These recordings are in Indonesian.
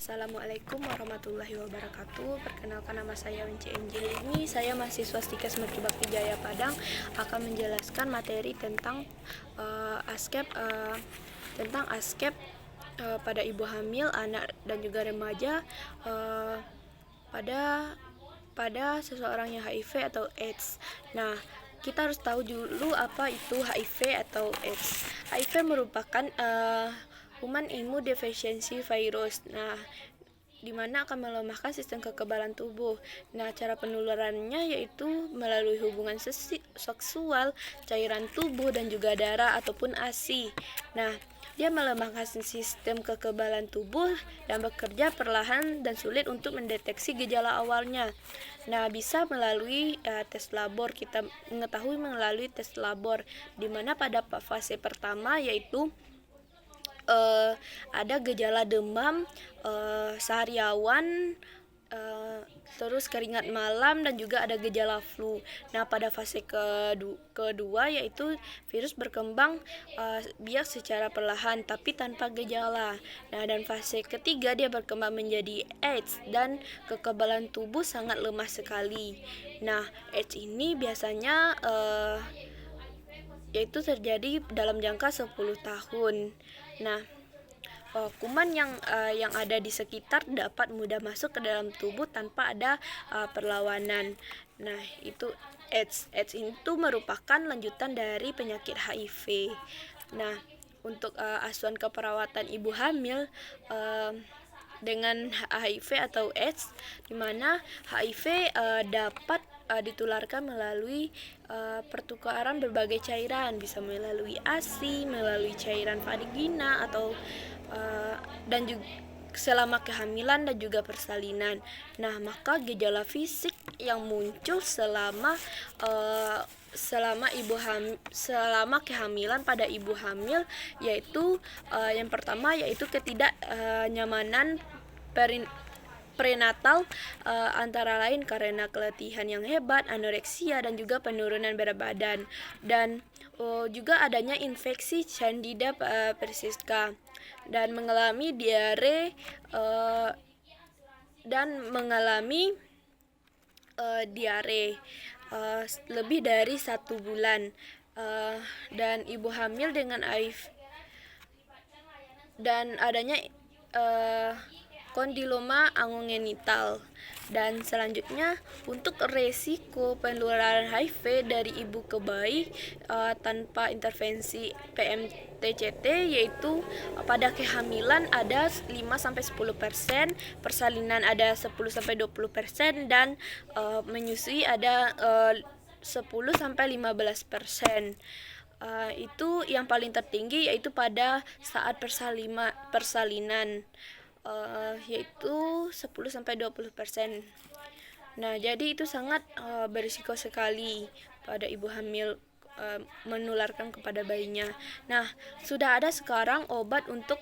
Assalamualaikum warahmatullahi wabarakatuh. Perkenalkan, nama saya Winci Enjil. Ini saya mahasiswa Stikes Mercu Bakti Jaya Padang akan menjelaskan materi tentang askep pada ibu hamil, anak dan juga remaja pada seseorang yang HIV atau AIDS. Nah, kita harus tahu dulu apa itu HIV atau AIDS. HIV merupakan Human Immunodeficiency Virus. Nah, di mana akan melemahkan sistem kekebalan tubuh. Nah, cara penularannya yaitu melalui hubungan seksual, cairan tubuh dan juga darah ataupun ASI. Nah, dia melemahkan sistem kekebalan tubuh dan bekerja perlahan dan sulit untuk mendeteksi gejala awalnya. Nah, bisa melalui tes labor. Kita mengetahui melalui tes labor, di mana pada fase pertama yaitu ada gejala demam, sariawan, terus keringat malam dan juga ada gejala flu. Nah, pada fase kedua yaitu virus berkembang biak secara perlahan tapi tanpa gejala. Nah, dan fase ketiga dia berkembang menjadi AIDS dan kekebalan tubuh sangat lemah sekali. Nah, AIDS ini biasanya yaitu terjadi dalam jangka 10 tahun. Nah, kuman yang ada di sekitar dapat mudah masuk ke dalam tubuh tanpa ada perlawanan. Nah, itu AIDS. AIDS itu merupakan lanjutan dari penyakit HIV. Nah, untuk asuhan keperawatan ibu hamil dengan HIV atau AIDS, di mana HIV dapat ditularkan melalui pertukaran berbagai cairan, bisa melalui ASI, melalui cairan vagina atau dan juga selama kehamilan dan juga persalinan. Nah, maka gejala fisik yang muncul selama kehamilan pada ibu hamil yaitu yang pertama yaitu ketidaknyamanan prenatal, antara lain karena keletihan yang hebat, anoreksia dan juga penurunan berat badan, dan juga adanya infeksi Candida persisca dan mengalami diare lebih dari 1 bulan, dan ibu hamil dengan HIV dan adanya kondiloma angogenital. Dan selanjutnya, untuk resiko penularan HIV dari ibu ke bayi tanpa intervensi PMTCT yaitu pada kehamilan ada 5-10%, persalinan ada 10-20%, dan menyusui ada 10-15%. Itu yang paling tertinggi yaitu pada saat persalinan, yaitu 10-20%. Nah, jadi itu sangat berisiko sekali pada ibu hamil menularkan kepada bayinya. Nah, sudah ada sekarang obat untuk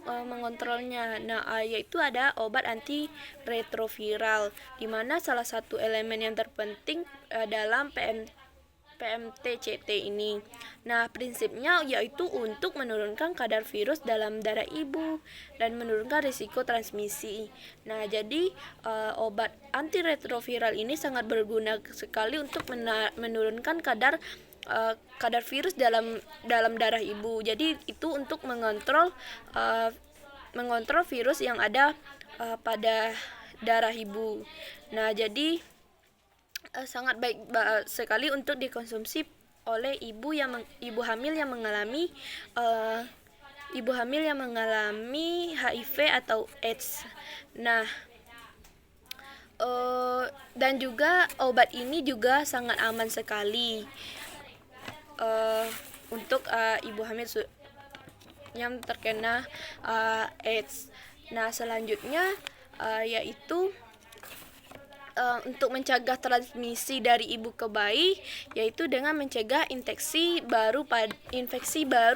mengontrolnya. Nah, yaitu ada obat antiretroviral, di mana salah satu elemen yang terpenting dalam PMTCT ini. Nah, prinsipnya yaitu untuk menurunkan kadar virus dalam darah ibu dan menurunkan risiko transmisi. Nah, jadi obat antiretroviral ini sangat berguna sekali untuk menurunkan kadar virus dalam darah ibu. Jadi itu untuk mengontrol virus yang ada pada darah ibu. Nah, jadi sangat baik sekali untuk dikonsumsi oleh ibu hamil yang mengalami HIV atau AIDS. Nah, dan juga obat ini juga sangat aman sekali untuk ibu hamil yang terkena AIDS. Nah, selanjutnya yaitu untuk mencegah transmisi dari ibu ke bayi, yaitu dengan mencegah infeksi baru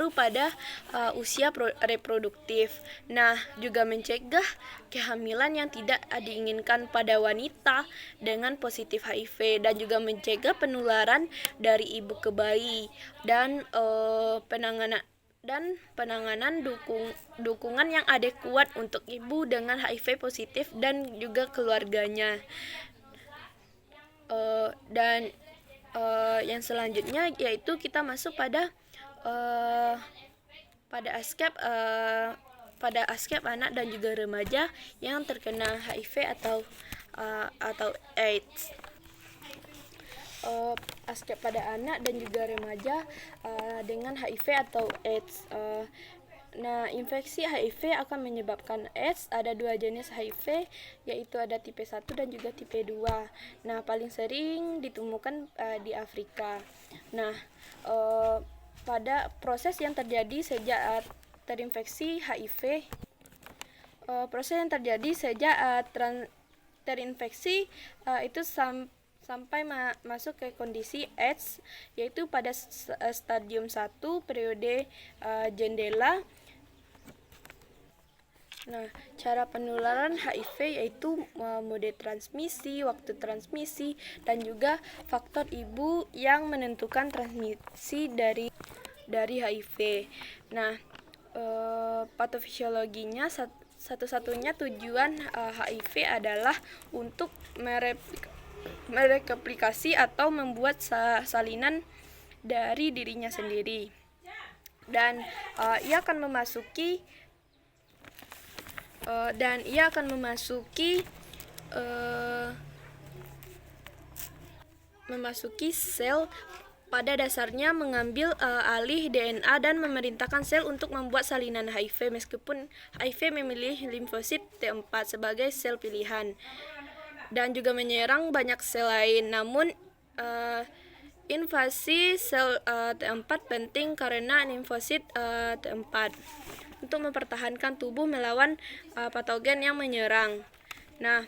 pada usia reproduktif. Nah, juga mencegah kehamilan yang tidak diinginkan pada wanita dengan positif HIV, dan juga mencegah penularan dari ibu ke bayi, dan dan penanganan dukungan yang adekuat untuk ibu dengan HIV positif dan juga keluarganya. Dan yang selanjutnya yaitu kita masuk pada aspek anak dan juga remaja yang terkena HIV atau AIDS. Aspek pada anak dan juga remaja dengan HIV atau AIDS. Nah, infeksi HIV akan menyebabkan AIDS. Ada dua jenis HIV, yaitu ada tipe 1 dan juga tipe 2. Nah, paling sering ditemukan di Afrika. Nah, pada proses yang terjadi sejak terinfeksi HIV, terinfeksi itu sampai masuk ke kondisi AIDS, yaitu pada stadium 1 periode jendela. Nah, cara penularan HIV yaitu mode transmisi, waktu transmisi, dan juga faktor ibu yang menentukan transmisi dari HIV. Nah, patofisiologinya satu-satunya tujuan HIV adalah untuk mereplikasi atau membuat salinan dari dirinya sendiri, dan ia akan memasuki sel. Pada dasarnya mengambil alih DNA dan memerintahkan sel untuk membuat salinan HIV, meskipun HIV memilih limfosit T4 sebagai sel pilihan dan juga menyerang banyak sel lain. Namun invasi sel T4 penting karena limfosit T4 untuk mempertahankan tubuh melawan patogen yang menyerang. Nah,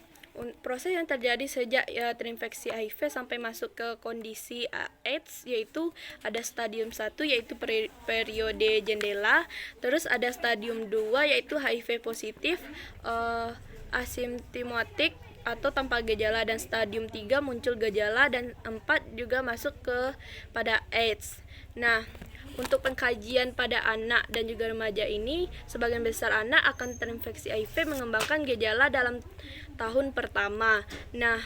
proses yang terjadi sejak terinfeksi HIV sampai masuk ke kondisi AIDS, yaitu ada stadium 1 yaitu periode jendela, terus ada stadium 2 yaitu HIV positif asimptomatik atau tanpa gejala, dan stadium 3 muncul gejala, dan 4 juga masuk pada AIDS. Nah, untuk pengkajian pada anak dan juga remaja ini, sebagian besar anak akan terinfeksi HIV mengembangkan gejala dalam tahun pertama. Nah,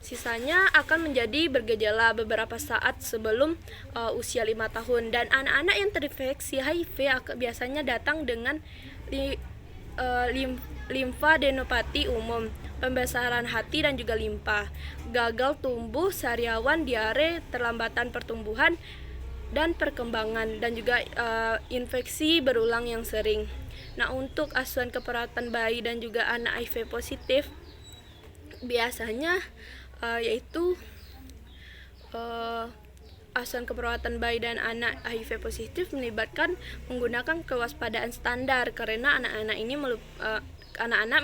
sisanya akan menjadi bergejala beberapa saat sebelum usia 5 tahun. Dan anak-anak yang terinfeksi HIV biasanya datang dengan limfadenopati umum, pembesaran hati dan juga limpa, gagal tumbuh sariawan, diare, terlambatan pertumbuhan dan perkembangan, dan juga infeksi berulang yang sering. Nah, untuk asuhan keperawatan bayi dan juga anak HIV positif biasanya yaitu asuhan keperawatan bayi dan anak HIV positif melibatkan menggunakan kewaspadaan standar, karena anak-anak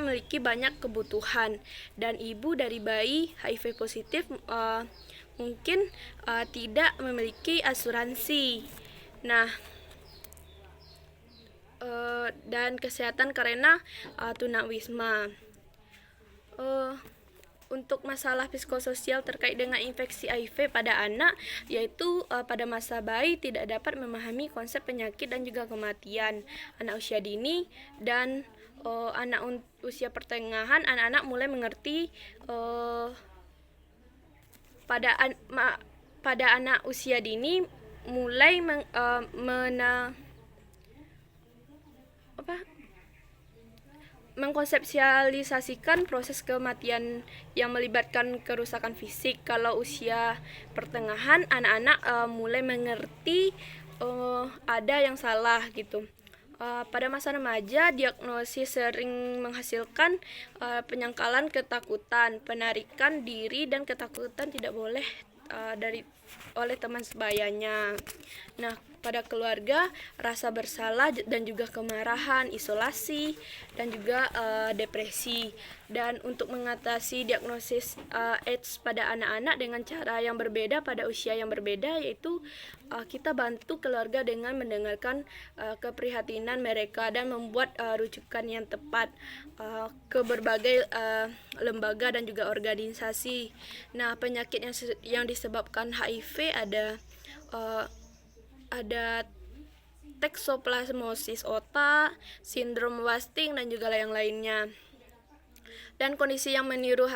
memiliki banyak kebutuhan, dan ibu dari bayi HIV positif mungkin tidak memiliki asuransi. Nah, dan kesehatan karena tunawisma. Untuk masalah psikososial terkait dengan infeksi HIV pada anak, yaitu pada masa bayi tidak dapat memahami konsep penyakit dan juga kematian. Anak usia dini dan anak usia pertengahan, anak-anak mulai mengerti pada anak usia dini mulai mengkonseptualisasikan proses kematian yang melibatkan kerusakan fisik. Kalau usia pertengahan, anak-anak mulai mengerti ada yang salah gitu. Pada masa remaja, diagnosis sering menghasilkan penyangkalan ketakutan, penarikan diri, dan ketakutan tidak boleh oleh teman sebayanya. Nah, pada keluarga, rasa bersalah dan juga kemarahan, isolasi, dan juga depresi. Dan untuk mengatasi diagnosis AIDS pada anak-anak dengan cara yang berbeda pada usia yang berbeda, yaitu kita bantu keluarga dengan mendengarkan keprihatinan mereka dan membuat rujukan yang tepat ke berbagai lembaga dan juga organisasi. Nah, penyakit yang disebabkan HIV ada toxoplasmosis otak, sindrom wasting, dan juga yang lainnya. Dan kondisi yang meniru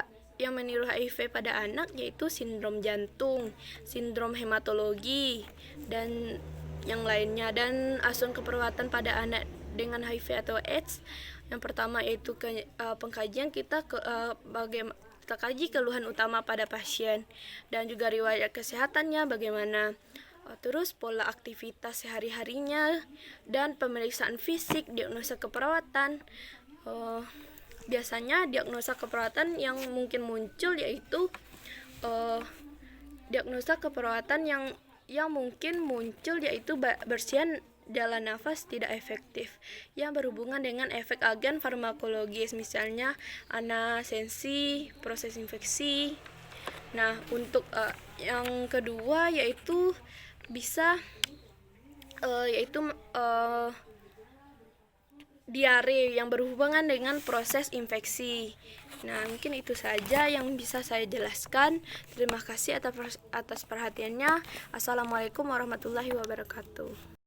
HIV pada anak yaitu sindrom jantung, sindrom hematologi, dan yang lainnya. Dan asuhan keperawatan pada anak dengan HIV atau AIDS, yang pertama yaitu pengkajian kita kita kaji keluhan utama pada pasien dan juga riwayat kesehatannya bagaimana, terus pola aktivitas sehari-harinya, dan pemeriksaan fisik, diagnosa keperawatan. Biasanya diagnosa keperawatan yang mungkin muncul yaitu diagnosa keperawatan yang mungkin muncul yaitu bersihan jalan nafas tidak efektif yang berhubungan dengan efek agen farmakologis, misalnya anasensi, proses infeksi. Nah, untuk yang kedua yaitu bisa diare yang berhubungan dengan proses infeksi. Nah, mungkin itu saja yang bisa saya jelaskan. Terima kasih atas perhatiannya. Assalamualaikum warahmatullahi wabarakatuh.